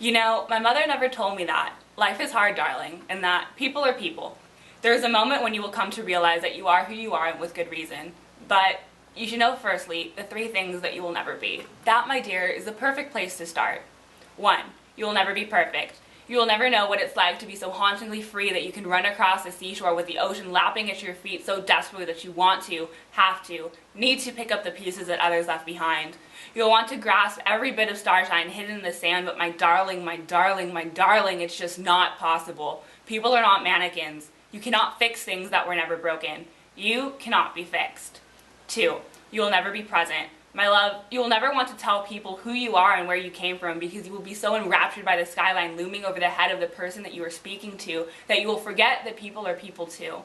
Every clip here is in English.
You know, my mother never told me that. Life is hard, darling, and that people are people. There is a moment when you will come to realize that you are who you are and with good reason. But you should know firstly the three things that you will never be. That, my dear, is the perfect place to start. 1. You will never be perfect. You will never know what it's like to be so hauntingly free that you can run across the seashore with the ocean lapping at your feet so desperately that you want to, have to, need to pick up the pieces that others left behind. You'll want to grasp every bit of starshine hidden in the sand, but my darling, my darling, my darling, it's just not possible. People are not mannequins. You cannot fix things that were never broken. You cannot be fixed. 2. You will never be present. My love, you will never want to tell people who you are and where you came from because you will be so enraptured by the skyline looming over the head of the person that you are speaking to that you will forget that people are people too. You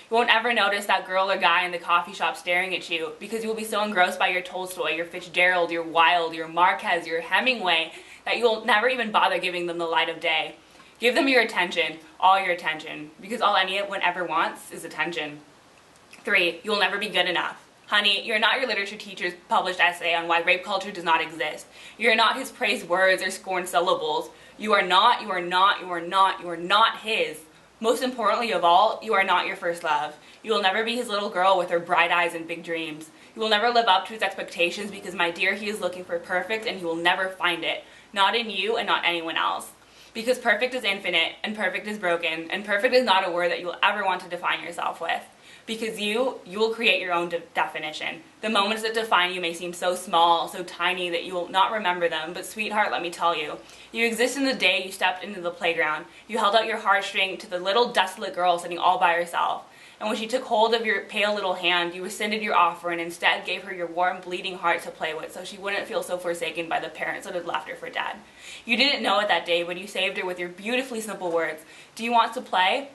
won't ever notice that girl or guy in the coffee shop staring at you because you will be so engrossed by your Tolstoy, your Fitzgerald, your Wilde, your Marquez, your Hemingway that you will never even bother giving them the light of day. Give them your attention, all your attention, because all anyone ever wants is attention. 3. You will never be good enough. Honey, you're not your literature teacher's published essay on why rape culture does not exist. You're not his praised words or scorned syllables. You are not his. Most importantly of all, you are not your first love. You will never be his little girl with her bright eyes and big dreams. You will never live up to his expectations because, my dear, he is looking for perfect and he will never find it. Not in you and not anyone else. Because perfect is infinite and perfect is broken and perfect is not a word that you will ever want to define yourself with. Because you will create your own definition. The moments that define you may seem so small, so tiny that you will not remember them, but sweetheart, let me tell you, you exist in the day you stepped into the playground. You held out your heartstring to the little desolate girl sitting all by herself. And when she took hold of your pale little hand, you rescinded your offer and instead gave her your warm, bleeding heart to play with so she wouldn't feel so forsaken by the parents that had left her for dead. You didn't know it that day, but you saved her with your beautifully simple words. Do you want to play?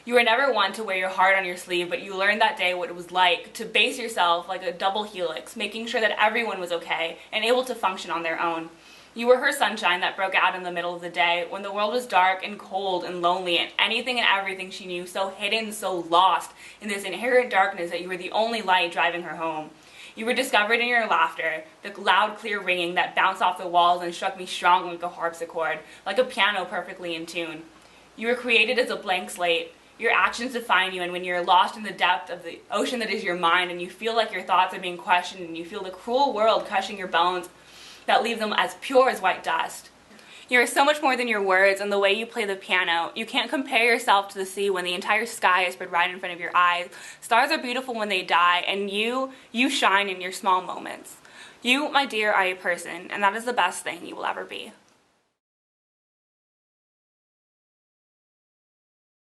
You were never one to wear your heart on your sleeve, but you learned that day what it was like to base yourself like a double helix, making sure that everyone was okay and able to function on their own. You were her sunshine that broke out in the middle of the day when the world was dark and cold and lonely and anything and everything she knew so hidden, so lost in this inherent darkness that you were the only light driving her home. You were discovered in your laughter, the loud, clear ringing that bounced off the walls and struck me strong like a harpsichord, like a piano perfectly in tune. You were created as a blank slate. Your actions define you, and when you're lost in the depth of the ocean that is your mind and you feel like your thoughts are being questioned and you feel the cruel world crushing your bones that leave them as pure as white dust. You are so much more than your words and the way you play the piano. You can't compare yourself to the sea when the entire sky is spread right in front of your eyes. Stars are beautiful when they die, and you shine in your small moments. You, my dear, are a person, and that is the best thing you will ever be.